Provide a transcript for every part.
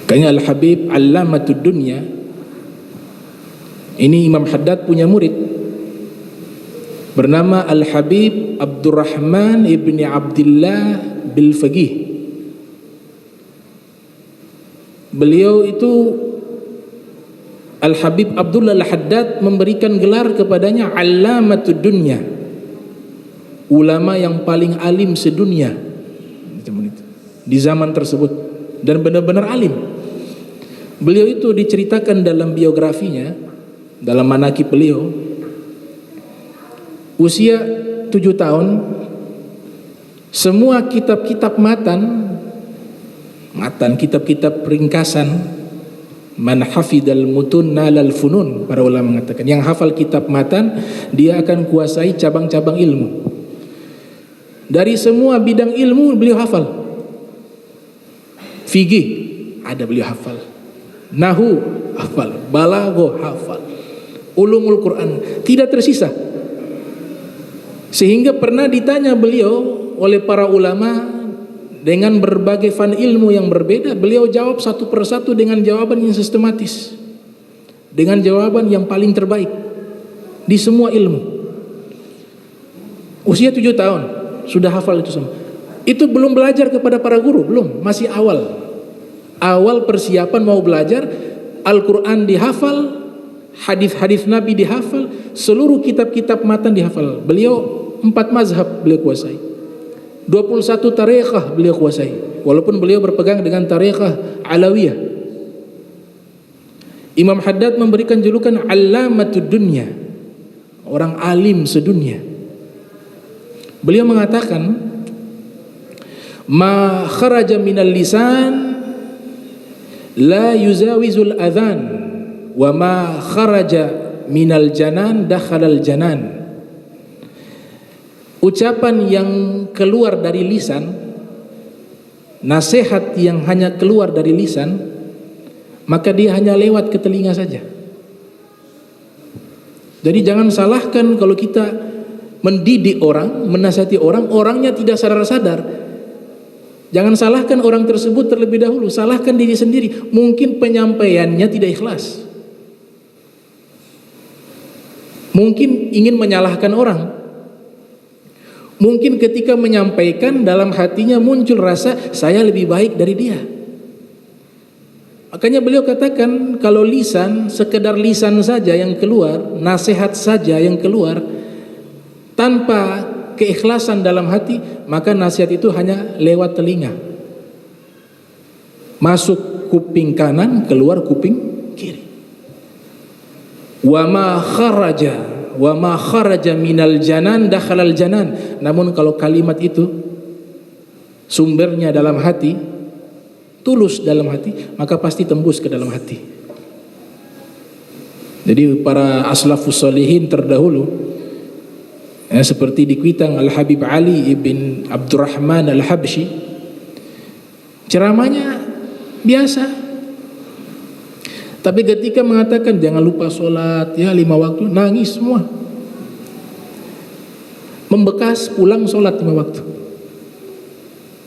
Kayaknya Al-Habib Allamatud Dunya ini Imam Haddad punya murid bernama Al-Habib Abdurrahman ibni Abdillah Bil-Faqih. Beliau itu Al-Habib Abdullah Al-Haddad memberikan gelar kepadanya Allamatud Dunya, ulama yang paling alim sedunia di zaman tersebut, dan benar-benar alim. Beliau itu diceritakan dalam biografinya, dalam manaqib beliau, usia 7 tahun semua kitab-kitab matan kitab-kitab ringkasan, man hafidal mutun nalal funun, para ulama mengatakan yang hafal kitab matan dia akan kuasai cabang-cabang ilmu. Dari semua bidang ilmu beliau hafal. Fikih ada beliau hafal, nahu hafal, balagho hafal, ulumul Quran tidak tersisa. Sehingga pernah ditanya beliau oleh para ulama dengan berbagai fan ilmu yang berbeda, beliau jawab satu persatu dengan jawaban yang sistematis, dengan jawaban yang paling terbaik di semua ilmu. Usia 7 tahun sudah hafal itu semua. Itu belum belajar kepada para guru, belum, masih awal persiapan mau belajar. Al-Quran dihafal, hadis-hadis Nabi dihafal, seluruh kitab-kitab matan dihafal. Beliau 4 mazhab beliau kuasai, 21 tariqah beliau kuasai, walaupun beliau berpegang dengan tariqah Alawiyah. Imam Haddad memberikan julukan Allamatud Dunya, orang alim sedunia. Beliau mengatakan, ma kharaja minal lisan la yuzawizul adhan, wa ma kharaja minal janan dakhalal janan. Ucapan yang keluar dari lisan, nasihat yang hanya keluar dari lisan, maka dia hanya lewat ke telinga saja. Jadi jangan salahkan kalau kita mendidik orang, menasihati orang, orangnya tidak sadar-sadar. Jangan salahkan orang tersebut terlebih dahulu, salahkan diri sendiri. Mungkin penyampaiannya tidak ikhlas, mungkin ingin menyalahkan orang. Mungkin ketika menyampaikan dalam hatinya muncul rasa saya lebih baik dari dia. Makanya beliau katakan kalau lisan, sekedar lisan saja yang keluar, nasihat saja yang keluar tanpa keikhlasan dalam hati, maka nasihat itu hanya lewat telinga, masuk kuping kanan, keluar kuping kiri. Wa ma kharaja minal janan dakhalal janan. Namun kalau kalimat itu sumbernya dalam hati, tulus dalam hati, maka pasti tembus ke dalam hati. Jadi para aslafus sholihin terdahulu, seperti dikuitang Al-Habib Ali ibn Abdurrahman Al-Habsyi, ceramahnya biasa, tapi ketika mengatakan jangan lupa sholat ya 5 waktu, nangis semua, membekas pulang sholat 5 waktu.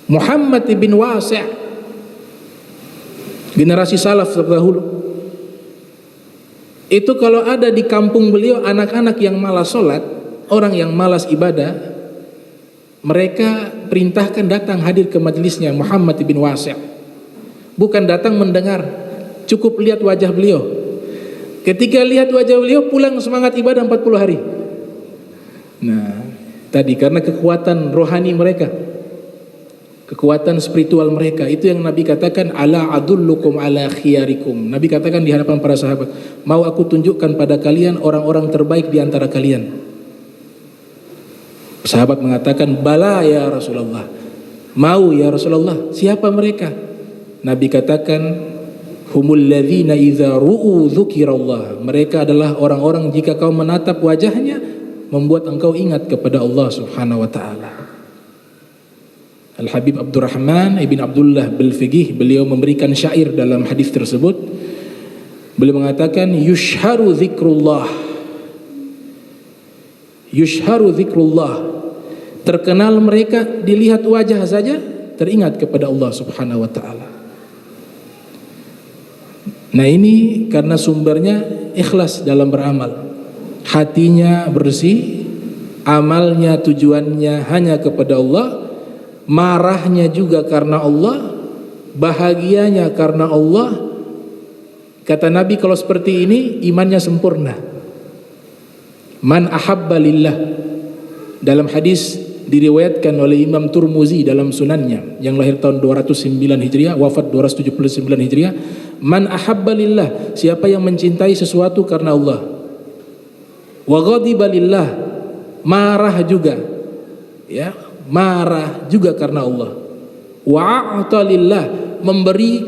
Muhammad ibn Wasi', generasi salaf terdahulu, itu kalau ada di kampung beliau anak-anak yang malas sholat, orang yang malas ibadah, mereka perintahkan datang hadir ke majelisnya Muhammad ibn Wasi'. Bukan datang mendengar, cukup lihat wajah beliau. Ketika lihat wajah beliau, pulang semangat ibadah 40 hari. Nah, tadi karena kekuatan rohani mereka, kekuatan spiritual mereka, itu yang Nabi katakan ala adullukum ala khiyarikum. Nabi katakan di hadapan para sahabat, mau aku tunjukkan pada kalian orang-orang terbaik di antara kalian. Sahabat mengatakan, bala ya Rasulullah, mau ya Rasulullah. Siapa mereka? Nabi katakan, humul ladzina idza ru'u dzukirallah. Mereka adalah orang-orang jika kau menatap wajahnya membuat engkau ingat kepada Allah Subhanahu wa taala. Al-Habib Abdurrahman ibn Abdullah Bil-Faqih, beliau memberikan syair dalam hadis tersebut. Beliau mengatakan, yushharu dzikrullah, terkenal mereka, dilihat wajah saja teringat kepada Allah Subhanahu wa taala. Nah, ini karena sumbernya ikhlas dalam beramal. Hatinya bersih, amalnya tujuannya hanya kepada Allah, marahnya juga karena Allah, bahagianya karena Allah. Kata Nabi, kalau seperti ini imannya sempurna. Man ahabba lillah. Dalam hadis diriwayatkan oleh Imam Turmuzi dalam sunannya, yang lahir tahun 209 Hijriah, wafat 279 Hijriah. Man ahabba lillah, siapa yang mencintai sesuatu karena Allah. Wa ghadiba lillah, marah juga, ya, marah juga karena Allah. Wa a'ta lillah, memberi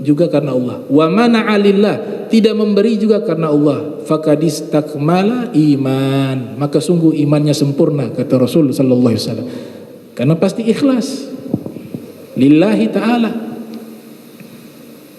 juga karena Allah. Wa mana'a lillah, tidak memberi juga karena Allah. Fakadistakmala iman, maka sungguh imannya sempurna, kata Rasul sallallahu alaihi wasallam. Karena pasti ikhlas lillahi ta'ala.